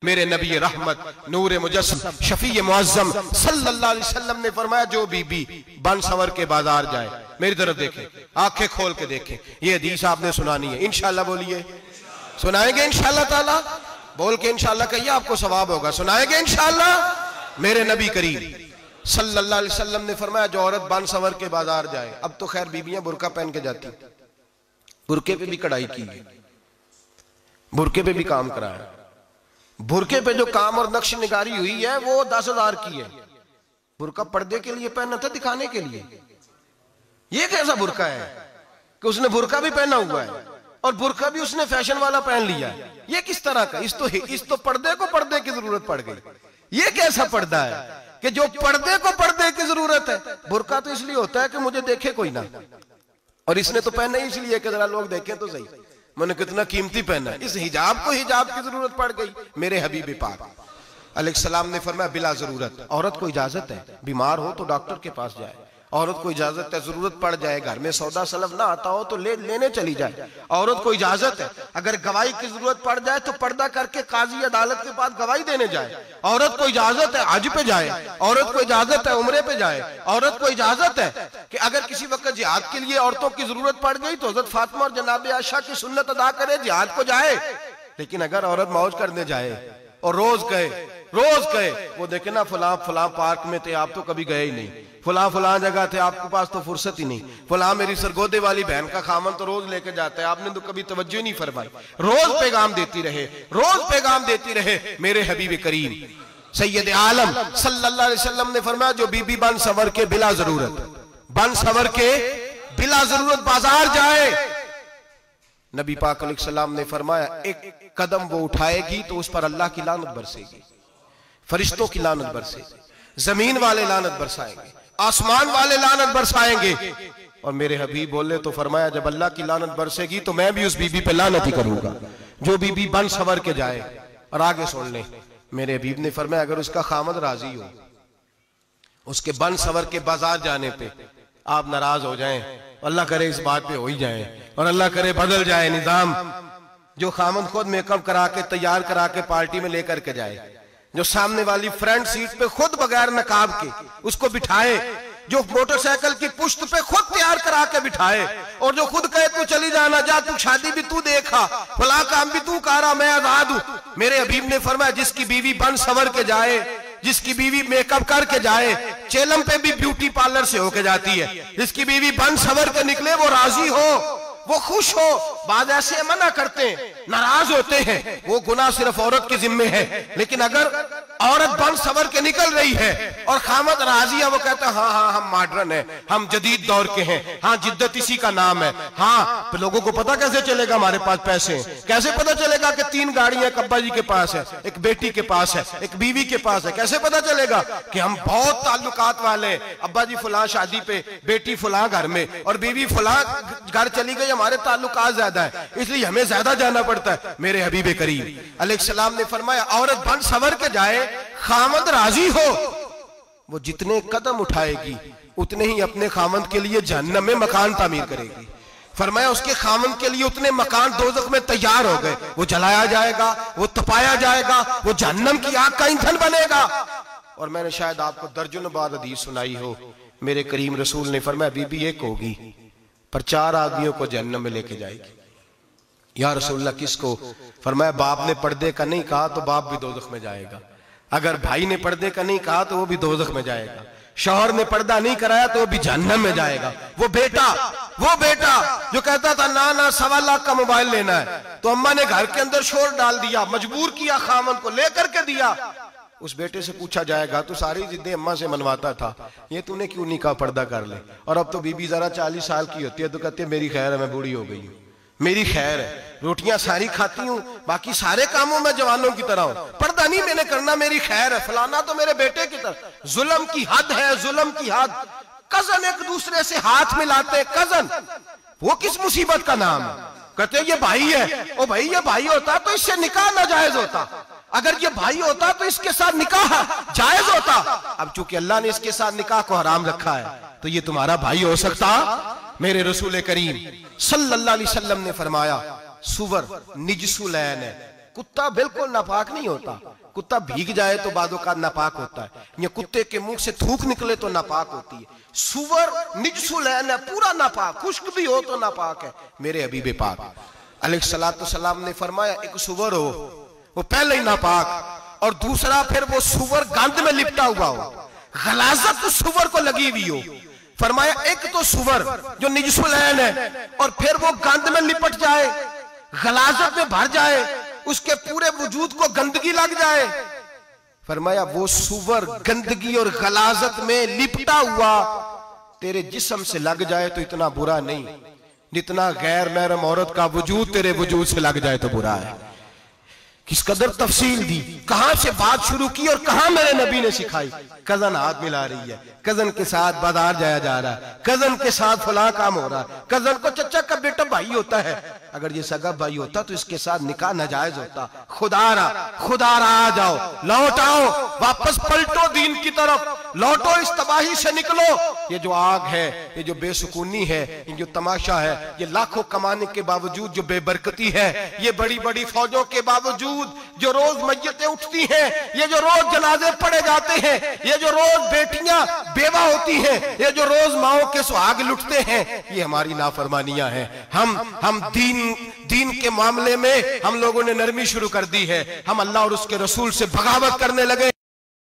मेरे नबी रहमत नूर मुजस्सम शफी मुअज्जम सल्लल्लाहु अलैहि वसल्लम ने फरमाया, जो बीबी बन सवर के बाजार जाए, मेरी तरफ देखें, आंखें खोल के देखें, ये हदीस आपने सुनानी है इंशाल्लाह। बोलिए, सुनाएंगे इंशाल्लाह ताला? बोल के इंशाल्लाह कहिए, आपको सवाब होगा। सुनाएंगे इंशाल्लाह। मेरे नबी करीम सल्लल्लाहु अलैहि वसल्लम ने फरमाया, जो औरत बन सवर के बाजार जाए, अब तो खैर बीबियां बुरका पहन के जाती, बुरके पे भी कढ़ाई की है, बुरके पे भी काम कराया, बुरके पे जो काम और नक्श निगारी हुई है वो 10,000 की है। बुरका पर्दे के लिए पहना था, दिखाने के लिए। ये कैसा बुरका है कि उसने बुरका भी पहना हुआ है और बुरका भी उसने फैशन वाला पहन लिया है? ये किस तरह का? इस तो पर्दे को पर्दे की जरूरत पड़ गई। ये कैसा पर्दा है कि जो पर्दे को पर्दे की जरूरत है? बुरका तो इसलिए होता है कि मुझे देखे कोई ना, और इसने तो पहना ही इसलिए कि जरा लोग देखें तो सही मैंने कितना कीमती पहना। इस हिजाब को हिजाब की जरूरत पड़ गई। मेरे हबीब पाक अलैहिस्सलाम ने फरमाया, बिला जरूरत। औरत को इजाजत है, बीमार हो तो डॉक्टर के पास जाए, औरत को इजाजत है, जरूरत पड़ जाए, घर में सौदा सलफ ना आता हो तो लेने चली जाए, औरत को इजाजत है। अगर गवाही की जरूरत पड़ जाए तो पर्दा करके काजी अदालत के पास गवाही देने जाए, औरत को इजाजत है हज पे जाए, औरत को इजाजत है उम्रे पे जाए, औरत को इजाजत है कि अगर किसी वक्त जिहाद के लिए औरतों की जरूरत पड़ गई तो हजरत फातिमा और जनाब आयशा की सुन्नत अदा करे, जिहाद को जाए। लेकिन अगर औरत मौज करने जाए और रोज कहे वो देखे ना, फलां पार्क में थे, आप तो कभी गए ही नहीं, फलां जगह थे, आपके पास तो फुर्सत ही नहीं, फलां मेरी सरगोदे वाली बहन का खामन तो रोज लेके जाता है, आपने तो कभी तवज्जो ही नहीं फरमाई। रोज पैगाम देती रहे। मेरे हबीब करीम सैयद आलम सल्लल्लाहु अलैहि वसल्लम ने फरमाया, जो बीबी बन सवर के बिला जरूरत बाजार जाए, नबी पाक अलैहिस्सलाम ने फरमाया, एक कदम वो उठाएगी तो उस पर अल्लाह की लानत बरसेगी, फरिश्तों की लानत बरसेगी, जमीन वाले लानत बरसाएंगे, आसमान वाले लानत बरसाएंगे। और मेरे हबीब बोले तो फरमाया, जब अल्लाह की लानत बरसेगी तो मैं भी उस बीबी पे लानत ही करूंगा जो बीबी बन सवर के जाए। और आगे सुन ले, मेरे हबीब ने फरमाया, अगर उसका खामद राजी हो, उसके बन सवर के बाजार जाने पे आप नाराज हो जाएं, अल्लाह करे इस बात पे हो ही जाए, और अल्लाह करे बदल जाए निजाम, जो खामद खुद मेकअप करा के तैयार करा के पार्टी में लेकर के जाए, जो सामने वाली फ्रंट सीट पे खुद बगैर नकाब के उसको बिठाए, जो मोटरसाइकिल की पुश्त पे खुद तैयार करा के बिठाए, और जो खुद कहे तू चली जाना, जा तू शादी भी तू देखा, फला काम भी तू करा, मैं आजाद हूं। मेरे हबीब ने फरमाया, जिसकी बीवी बन सवर के जाए, जिसकी बीवी मेकअप करके जाए, चेलम पे भी ब्यूटी पार्लर से होके जाती है, जिसकी बीवी बन सवर के निकले, वो राजी हो, वो खुश हो। बाद ऐसे मना करते हैं, नाराज होते हैं, वो गुनाह सिर्फ औरत के जिम्मे है। लेकिन अगर औरत बन सवर के निकल रही है और खामद राजी है, वो कहता है हाँ हम मॉडर्न हैं, हम जदीद दौर के हैं, हाँ जिद्दत इसी का नाम है। हाँ, तो लोगों को पता कैसे चलेगा हमारे पास पैसे हैं? कैसे पता चलेगा कि 3 गाड़ियां एक अब्बा जी के पास है, एक बेटी के पास है, एक बीवी के पास है? कैसे पता चलेगा कि हम बहुत ताल्लुकात वाले, अब्बा जी फलां शादी पे, बेटी फलां घर में और बीवी फलां घर चली गई, हमारे ताल्लुकात ज्यादा है इसलिए हमें ज्यादा जाना पड़ता है। मेरे हबीब करीम अलैहिस्सलाम ने फरमाया, औरत बन सवर के जाए, खामद राजी हो, वो जितने कदम उठाएगी उतने ही अपने खामद के लिए जहन्नम में मकान तामीर करेगी। फरमाया, उसके खामद के लिए उतने मकान दोज़ख में तैयार हो गए, वो जलाया जाएगा, वो तपाया जाएगा, वो जहन्नम की आग का ईंधन बनेगा। और मैंने शायद आपको दर्जनों बार हदीस सुनाई हो, मेरे करीम रसूल ने फरमाया, बीबी एक होगी पर 4 आदमियों को जहन्नम में लेके जाएगी। या रसूलल्लाह किसको? फरमाया, बाप ने पर्दे का नहीं कहा तो बाप भी दोज़ख में जाएगा, अगर भाई ने पर्दे का नहीं कहा तो वो भी दोज़ख में जाएगा, शौहर ने पर्दा नहीं कराया तो वो भी जहन्नम में जाएगा। वो बेटा जो कहता था ना 1.25 लाख का मोबाइल लेना है, तो अम्मा ने घर के अंदर शोर डाल दिया, मजबूर किया, खामन को लेकर के दिया। उस बेटे से पूछा जाएगा, तू सारी जिद्दें अम्मा से मनवाता था, ये तूने क्यों नहीं कहा पर्दा कर ले? और अब तो बीबी जरा 40 साल की होती है तो कहती है मेरी खैर है, मैं बूढ़ी हो गई हूँ, मेरी खैर है, रोटियां सारी खाती हूँ, बाकी सारे कामों में जवानों की तरह हूं, पर्दा नहीं मैंने करना, मेरी खैर है। फलाना तो मेरे बेटे की तरह। जुल्म की हद है, जुल्म की हद। कजन एक दूसरे से हाथ मिलाते, कजन, वो किस मुसीबत का नाम है? कहते ये भाई है, ओ भाई ये भाई होता तो इससे निकाह नाजायज होता, अगर ये भाई होता तो इसके साथ निकाह जायज होता। अब चूंकि अल्लाह ने इसके साथ निकाह को हराम रखा है तो ये तुम्हारा भाई हो सकता? मेरे रसूल करीम सल्लल्लाहु अलैहि वसल्लम ने फरमाया, सुवर निजसुलैन है, कुत्ता बिल्कुल नापाक नहीं होता, कुत्ता भीग जाए तो बादों का नापाक होता है, या कुत्ते के मुंह से थूक निकले तो नापाक होती है। सुवर निजसुलैन है, पूरा नापाक, खुश्क भी हो तो नापाक है। मेरे हबीब पाक अलैहिस्सलातु सलाम ने फरमाया, एक सुवर हो वो पहले ही नापाक, और दूसरा फिर वो सुवर गंद में लिपटा हुआ हो, गलाजत उस सुवर को लगी हुई हो। फरमाया एक तो सुवर जो निजसुलैन है और फिर वो गंद में लिपट जाए, गलाजत में भर जाए, उसके पूरे वजूद को गंदगी लग जाए। फरमाया वो सुवर गंदगी और गलाजत में लिपटा हुआ तेरे जिस्म से लग जाए तो इतना बुरा नहीं, जितना गैर महरम औरत का वजूद तेरे वजूद से लग जाए तो बुरा है। किस कदर तफसील दी, कहां से बात शुरू की और कहां मेरे नबी ने सिखाई। कजन हाथ मिला रही है, कजन के साथ बाजार जाया जा रहा है, कजन के साथ फला काम हो रहा है, कजन को चचा का बेटा भाई होता है, अगर ये सगा भाई होता तो इसके साथ निकाह नाजायज होता। खुदारा खुदारा आ जाओ, लौट आओ, वापस पलटो दीन की तरफ, लौटो, इस तबाही से निकलो। ये जो आग है, ये जो बेसुकूनी है, ये जो तमाशा है, ये लाखों कमाने के बावजूद जो बेबरकती है, ये बड़ी बड़ी फौजों के बावजूद जो रोज मय्यतें उठती हैं, ये जो रोज जनाजे पड़े जाते हैं, ये जो रोज बेटियां बेवा होती हैं, ये जो रोज माओ के सुहाग लुटते हैं, ये हमारी नाफरमानियां हैं। हम दीन के मामले में हम लोगों ने नरमी शुरू कर दी है, हम अल्लाह और उसके रसूल से बगावत करने लगे